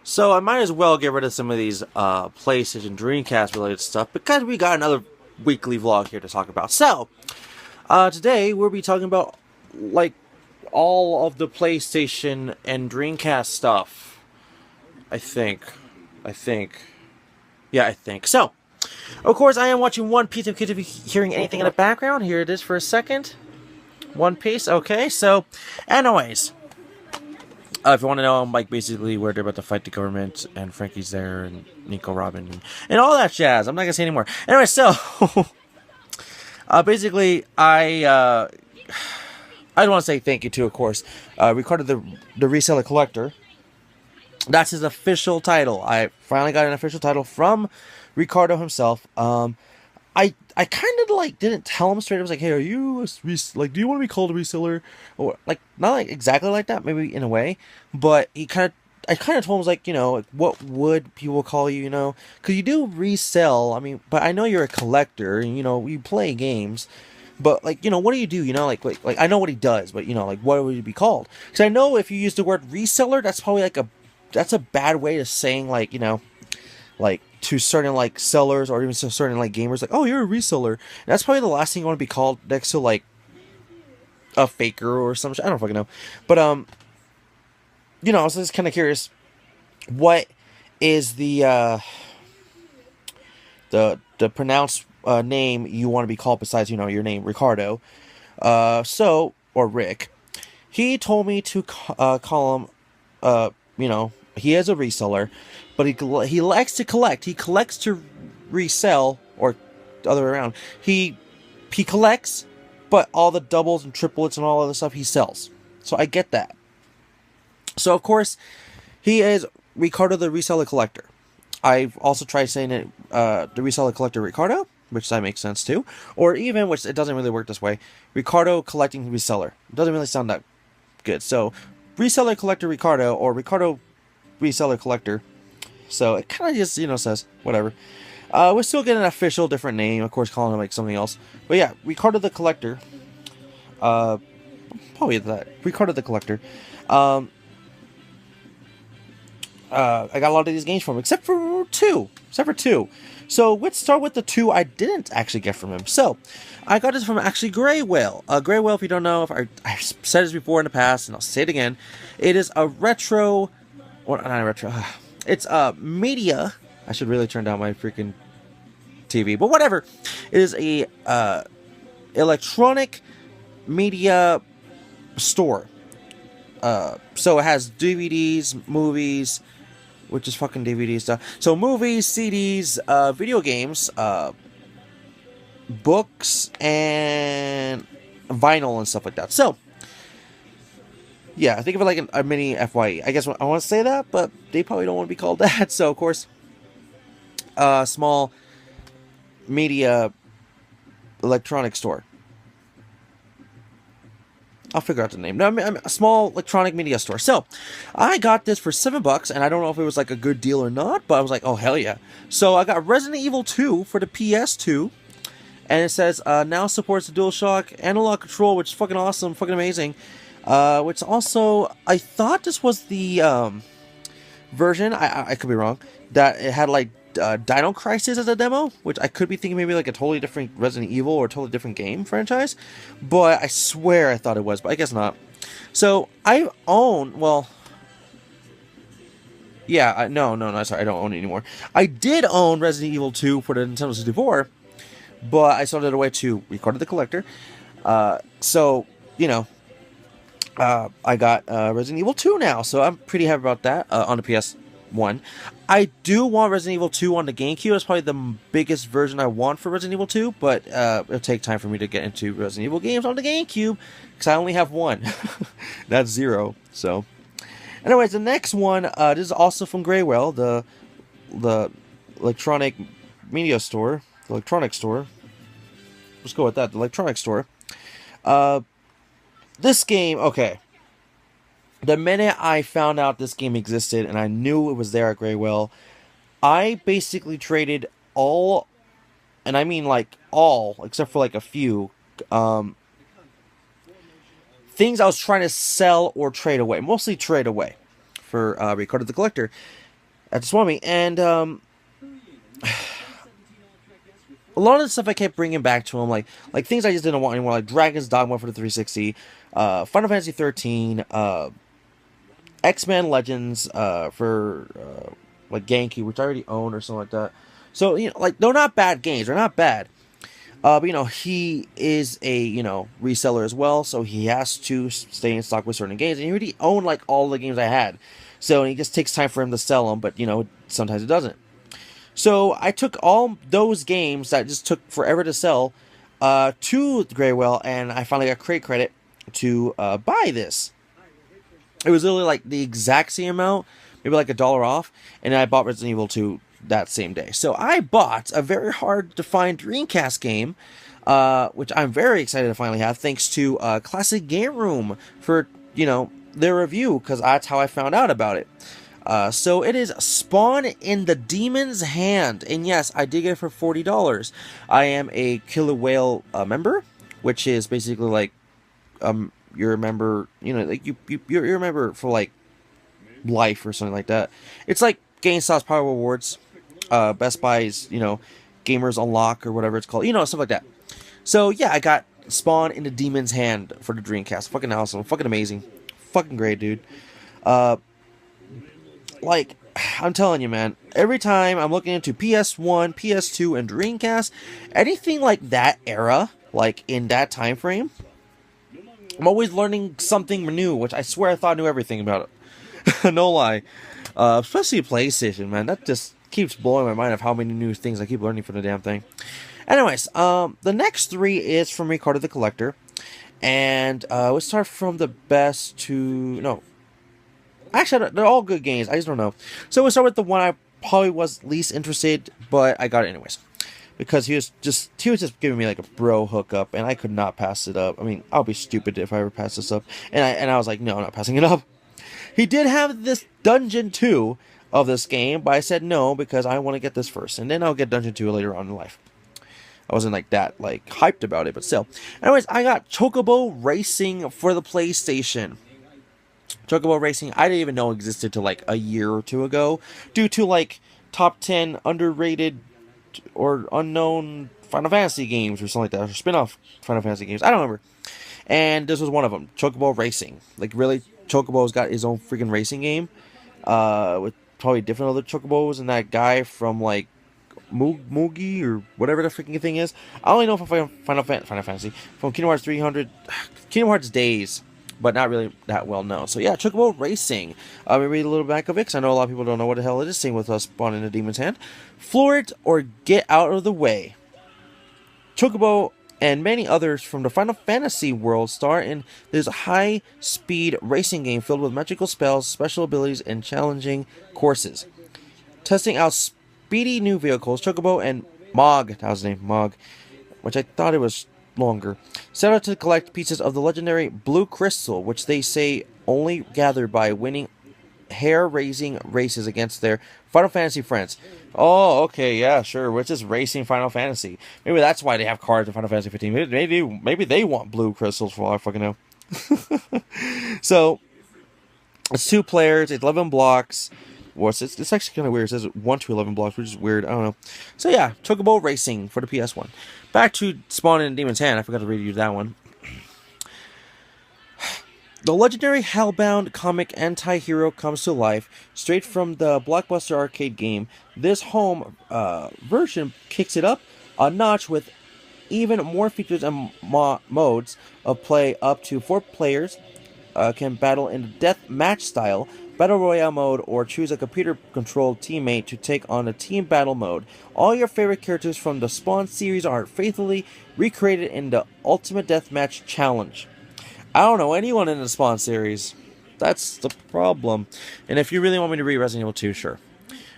So I might as well get rid of some of these PlayStation Dreamcast related stuff because we got another weekly vlog here to talk about. So today we'll be talking about like all of the PlayStation and Dreamcast stuff. I think. Yeah, I think. So, of course, I am watching One Piece. If you're hearing anything in the background, here it is for a second. One Piece, okay. So, anyways, if you want to know, like basically where they're about to fight the government, and Frankie's there, and Nico Robin, and all that jazz. I'm not gonna say anymore. Anyway, so basically, I want to say thank you to, of course, Ricardo the Reseller Collector. That's his official title. I finally got an official title from Ricardo himself. I kind of like didn't tell him straight. I was like, hey, are you like, do you want to be called a reseller? Or like, not like exactly like that, maybe in a way, but I kind of told him, I was like, you know, like, what would people call you, you know, because you do resell. I mean, but I know you're a collector, and you know, you play games. But, like, you know, what do you do? You know, like I know what he does, but, you know, like, what would he be called? Because I know if you use the word reseller, that's probably like that's a bad way of saying, like, you know, like, to certain, like, sellers or even to certain, like, gamers, like, oh, you're a reseller. And that's probably the last thing you want to be called next to, like, a faker or some shit. I don't fucking know. But, you know, I was just kind of curious, what is the pronounced name you want to be called besides, you know, your name, Ricardo, or Rick. He told me to call him, you know, he is a reseller, but he likes to collect. He collects to resell, or the other way around. He collects, but all the doubles and triplets and all other stuff he sells. So I get that. So of course, he is Ricardo the Reseller Collector. I've also tried saying it, the Reseller Collector Ricardo, which that makes sense too. Or even, which it doesn't really work this way, Ricardo Collecting Reseller. It doesn't really sound that good. So, Reseller Collector Ricardo, or Ricardo Reseller Collector. So, it kind of just, you know, says, whatever. We're still getting an official different name, of course, calling him like something else. But yeah, Ricardo the Collector. Probably that. Ricardo the Collector. I got a lot of these games from him, except for two. So let's start with the two I didn't actually get from him. So I got this from actually Grey Whale. Grey Whale, if you don't know, if I've said this before in the past, and I'll say it again, it is a retro, or not a retro. It's a media. I should really turn down my freaking TV, but whatever. It is a electronic media store. So it has DVDs, movies, which is fucking DVD stuff. So movies, CDs, video games, books, and vinyl and stuff like that. So, yeah, think of it like a mini FYE. I guess I want to say that, but they probably don't want to be called that. So, of course, small media electronic store. I'll figure out the name. No, I mean, a small electronic media store. So, I got this for $7, and I don't know if it was like a good deal or not, but I was like, oh, hell yeah. So, I got Resident Evil 2 for the PS2, and it says, now supports the DualShock analog control, which is fucking awesome, fucking amazing. Which also, I thought this was the version, I could be wrong, that it had like Dino Crisis as a demo, which I could be thinking maybe like a totally different Resident Evil or a totally different game franchise, but I swear I thought it was, but I guess not. So I own, well, yeah, no, sorry, I don't own it anymore. I did own Resident Evil 2 for the Nintendo 64, but I sold it away to Ricardo the Collector. So, you know, I got Resident Evil 2 now, so I'm pretty happy about that on the PS1. I do want Resident Evil 2 on the GameCube. It's probably the biggest version I want for Resident Evil 2, but it'll take time for me to get into Resident Evil games on the GameCube, because I only have one. That's 0, so. Anyways, the next one, this is also from Grey Whale, the electronic media store, the electronic store. Let's go with that, the electronic store. This game, okay. The minute I found out this game existed and I knew it was there at Grey Whale, I basically traded all, and I mean like all, except for like a few, things I was trying to sell or trade away. Mostly trade away for Ricardo the Collector. at the swimming, and a lot of the stuff I kept bringing back to him, like things I just didn't want anymore, like Dragon's Dogma for the 360, Final Fantasy 13, X-Men Legends for like GameCube, which I already own or something like that. So like they're not bad games. They're not bad. But he is a reseller as well, so he has to stay in stock with certain games, and he already owned like all the games I had. So it just takes time for him to sell them, but sometimes it doesn't. So I took all those games that just took forever to sell to Graywell, and I finally got crate credit to buy this. It was literally like the exact same amount, maybe like $1 off, and I bought Resident Evil 2 that same day. So I bought a very hard to find Dreamcast game, which I'm very excited to finally have, thanks to Classic Game Room for their review, because that's how I found out about it. So it is Spawn in the Demon's Hand, and yes, I did get it for $40. I am a Killer Whale member, which is basically like you're a member, like you're a member for like life or something like that. It's like GameStop's Power Rewards, Best Buy's, Gamers Unlock or whatever it's called, stuff like that. So yeah, I got Spawn in the Demon's Hand for the Dreamcast. Fucking awesome, fucking amazing, fucking great, dude. Like, I'm telling you, man, every time I'm looking into PS1, PS2, and Dreamcast, anything like that era, like in that time frame, I'm always learning something new, which I swear I thought I knew everything about it. No lie. Especially PlayStation, man. That just keeps blowing my mind of how many new things I keep learning from the damn thing. Anyways, the next three is from Ricardo the Collector. And we'll start from the best to... No. Actually, they're all good games. I just don't know. So we'll start with the one I probably was least interested, but I got it anyways. Because he was just giving me like a bro hookup, and I could not pass it up. I mean, I'll be stupid if I ever pass this up. And I was like, no, I'm not passing it up. He did have this Dungeon 2 of this game, but I said no because I want to get this first, and then I'll get Dungeon 2 later on in life. I wasn't like that, like, hyped about it, but still. Anyways, I got Chocobo Racing for the PlayStation. Chocobo Racing, I didn't even know existed till like a year or two ago, due to like top 10 underrated or unknown Final Fantasy games or something like that, or spin-off Final Fantasy games. I don't remember. And this was one of them, Chocobo Racing. Like, really, Chocobo's got his own freaking racing game, with probably different other Chocobos and that guy from like Moogie or whatever the freaking thing is. I only know from Final Fantasy, from Kingdom Hearts 300, Kingdom Hearts Days, but not really that well known. So yeah, Chocobo Racing. Let me read a little back of it, because I know a lot of people don't know what the hell it is. Same with us, Spawn in the Demon's Hand. Floor it or get out of the way. Chocobo and many others from the Final Fantasy world star in this high-speed racing game filled with magical spells, special abilities, and challenging courses. Testing out speedy new vehicles, Chocobo and Mog, that was the name, Mog, which I thought it was longer, set out to collect pieces of the legendary Blue Crystal, which they say only gathered by winning hair-raising races against their Final Fantasy friends. Oh, okay, yeah, sure. Which is racing Final Fantasy. Maybe that's why they have cards in Final Fantasy 15. Maybe they want blue crystals for all I fucking know. So it's 2 players, it's 11 blocks. Well, it's actually kind of weird. It says 1 to 11 blocks, which is weird. I don't know. So yeah, Chocobo Racing for the PS1. Back to Spawn in Demon's Hand. I forgot to read you that one. The legendary Hellbound comic anti-hero comes to life straight from the Blockbuster arcade game. This home version kicks it up a notch with even more features and modes of play. Up to 4 players can battle in death match style, battle royale mode, or choose a computer-controlled teammate to take on a team battle mode. All your favorite characters from the Spawn series are faithfully recreated in the Ultimate Deathmatch Challenge. I don't know anyone in the Spawn series. That's the problem. And if you really want me to read Resident Evil 2, sure.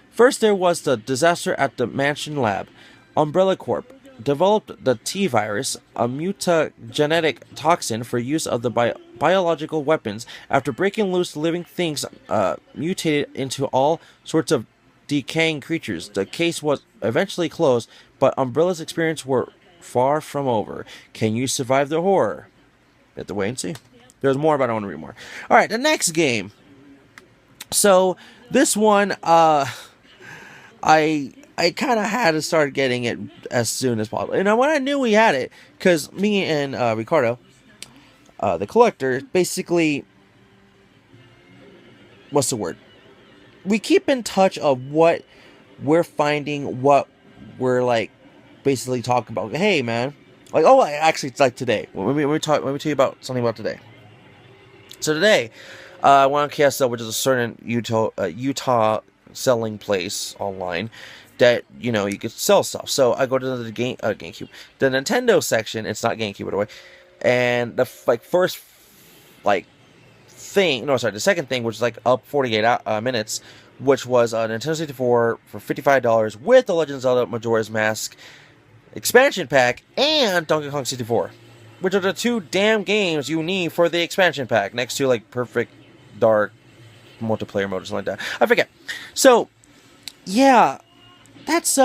First, there was the disaster at the Mansion Lab. Umbrella Corp developed the T-Virus, a mutagenetic toxin for use of the biological weapons. After breaking loose, living things mutated into all sorts of decaying creatures. The case was eventually closed, but Umbrella's experience were far from over. Can you survive the horror? You have to wait and see. There's more, but I don't want to read more. Alright, the next game. So this one, I kind of had to start getting it as soon as possible. And when I knew we had it, because me and Ricardo, the collector, basically, what's the word? We keep in touch of what we're finding, what we're like, basically talking about. Hey, man, like, oh, actually, it's like today. Let me tell you about something about today. So today, I went on KSL, which is a certain Utah selling place online that you could sell stuff. So I go to the GameCube, the Nintendo section. It's not GameCube, by the way. And the first thing, no, sorry, the second thing, which is like up 48 minutes, which was a Nintendo 64 for $55 with the Legend of Zelda Majora's Mask expansion pack and Donkey Kong 64, which are the two damn games you need for the expansion pack, next to like Perfect Dark multiplayer mode or something like that. I forget. So, yeah, that's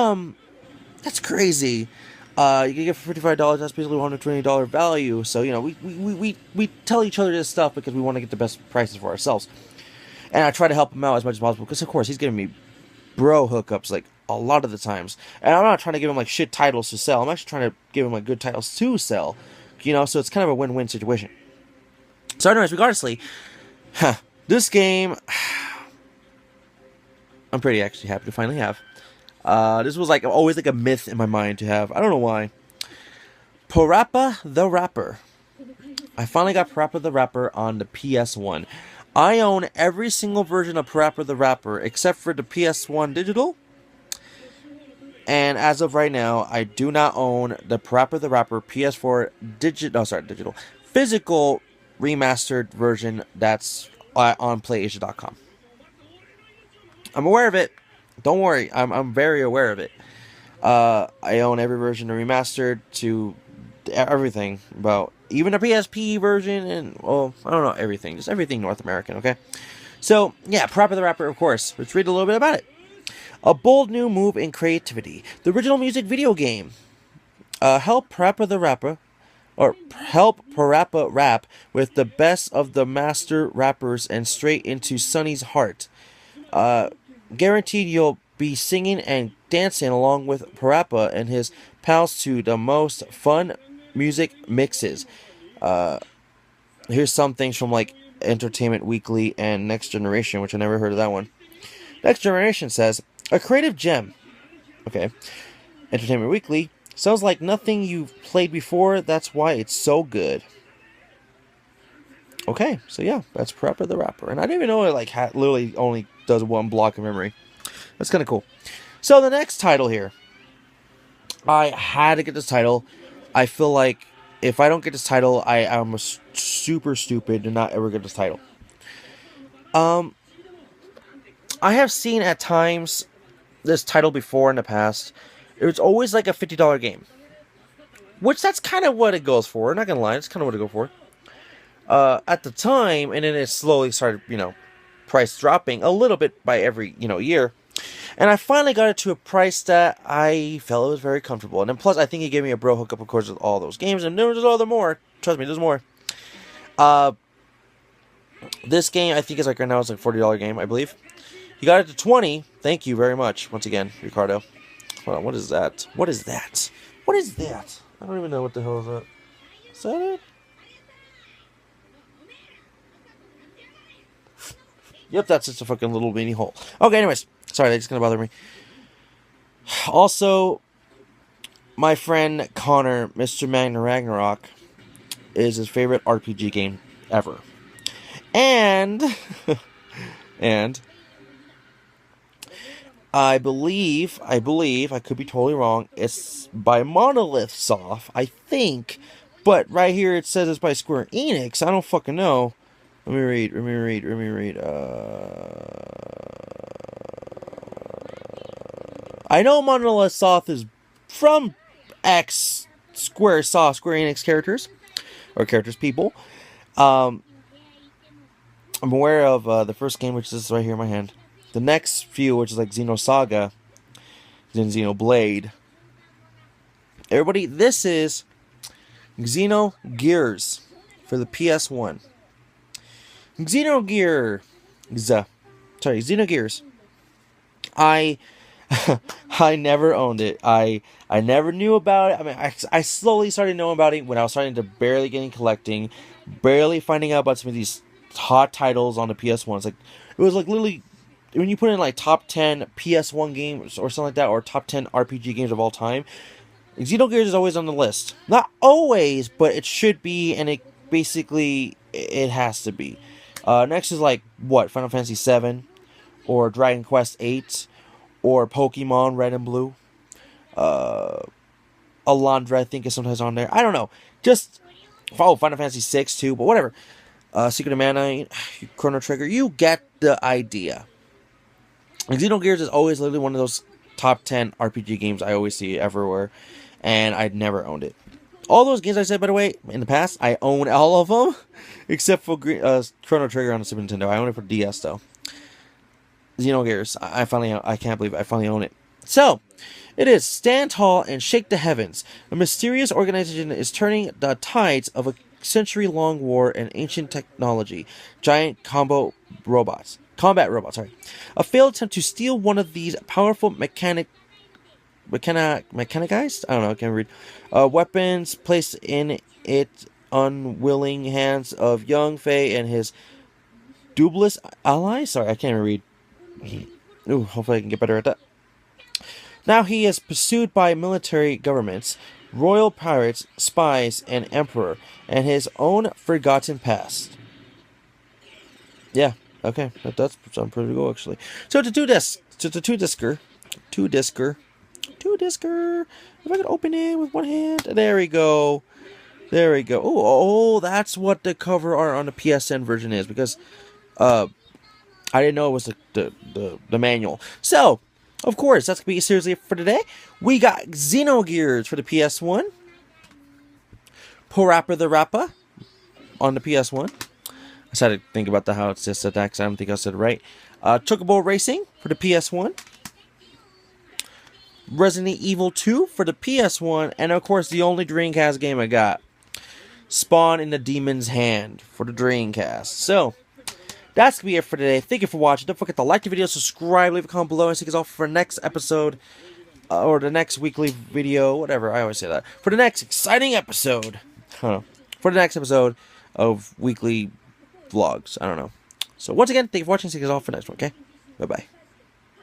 crazy. You can get for $55. That's basically $120 value. So we tell each other this stuff because we want to get the best prices for ourselves. And I try to help him out as much as possible because, of course, he's giving me bro hookups like a lot of the times. And I'm not trying to give him like shit titles to sell. I'm actually trying to give him like good titles to sell. So it's kind of a win-win situation. So, anyways, regardlessly, this game, I'm pretty actually happy to finally have. This was like always like a myth in my mind to have. I don't know why. PaRappa the Rapper. I finally got PaRappa the Rapper on the PS1. I own every single version of PaRappa the Rapper except for the PS1 digital. And as of right now, I do not own the PaRappa the Rapper PS4 digital physical remastered version that's on PlayAsia.com. I'm aware of it. Don't worry, I'm very aware of it. I own every version of remastered to everything about even a PSP version and I don't know everything, just everything North American. Okay, so yeah, PaRappa the Rapper, of course. Let's read a little bit about it. A bold new move in creativity. The original music video game. Help PaRappa rap with the best of the master rappers and straight into Sonny's heart. Guaranteed you'll be singing and dancing along with PaRappa and his pals to the most fun music mixes. Here's some things from like Entertainment Weekly and Next Generation, which I never heard of that one. Next Generation says, a creative gem. Okay. Entertainment Weekly, sounds like nothing you've played before, that's why it's so good. Okay, so yeah, that's PaRappa the Rapper. And I didn't even know it like literally only does one block of memory. That's kind of cool. So the next title here. I had to get this title. I feel like if I don't get this title, I'm super stupid to not ever get this title. I have seen at times this title before in the past. It was always like a $50 game. Which that's kind of what it goes for. I'm not going to lie, it's kind of what it goes for. At the time, and then it slowly started, price dropping a little bit by every, year. And I finally got it to a price that I felt it was very comfortable. And then plus, I think he gave me a bro hookup, of course, with all those games. And there's more. Trust me, there's more. This game, I think, is like right now, it's like a $40 game, I believe. He got it to $20. Thank you very much, once again, Ricardo. Hold on, what is that? What is that? What is that? I don't even know what the hell is that. Is that it? Yep, that's just a fucking little beanie hole. Okay, anyways. Sorry, that's gonna bother me. Also, my friend Connor, Mr. Magna Ragnarok, is his favorite RPG game ever. And I believe, I could be totally wrong, it's by Monolith Soft, I think, but right here it says it's by Square Enix. I don't fucking know. Let me read. I know Monolith Soft is from Square Enix characters, or people. I'm aware of the first game, which is right here in my hand. The next few, which is like Xenosaga, then Xenoblade. Everybody, this is Xenogears for the PS1. Xenogears. Xenogears. I I never owned it. I never knew about it. I mean, I slowly started knowing about it when I was starting to barely getting collecting, barely finding out about some of these hot titles on the PS1. It's like it was like literally when you put in like top 10 PS1 games or something like that, or top 10 RPG games of all time, Xenogears is always on the list. Not always, but it should be, and it basically it has to be. Next is like what, Final Fantasy 7 or Dragon Quest 8 or Pokemon Red and Blue. Alondra, I think, is sometimes on there. I don't know. Just Final Fantasy 6 too, but whatever. Secret of Mana, Chrono Trigger. You get the idea. Xenogears is always literally one of those top 10 RPG games I always see everywhere, and I'd never owned it. All those games I said, by the way, in the past, I own all of them, except for Chrono Trigger on the Super Nintendo. I own it for DS, though. Xenogears, I can't believe I finally own it. So, it is Stand Tall and Shake the Heavens. A mysterious organization is turning the tides of a century-long war and ancient technology. Giant combat robots, sorry. A failed attempt to steal one of these powerful mechanized? I don't know, I can't read. Weapons placed in its unwilling hands of young Fei and his dubious allies. Sorry, I can't even read. Ooh, hopefully I can get better at that. Now he is pursued by military governments, royal pirates, spies, and emperor, and his own forgotten past. Yeah, okay, that does sound pretty cool, actually. So it's a two-discer. If I could open it with one hand, there we go. Oh, that's what the cover art on the PSN version is, because I didn't know it was the manual. So, of course, that's going to be seriously for today. We got Xenogears for the PS1. PaRappa the Rappa on the PS1. I just had to think about how it's just said that, because I don't think I said it right. Chocobo Racing for the PS1. Resident Evil 2 for the PS1. And, of course, the only Dreamcast game I got. Spawn in the Demon's Hand for the Dreamcast. So, that's going to be it for today. Thank you for watching. Don't forget to like the video, subscribe, leave a comment below, and see us off for the next episode, or the next weekly video, whatever. I always say that. For the next exciting episode. For the next episode of weekly vlogs. I don't know. So, once again, thank you for watching. See you guys all for the next one, okay? Bye-bye.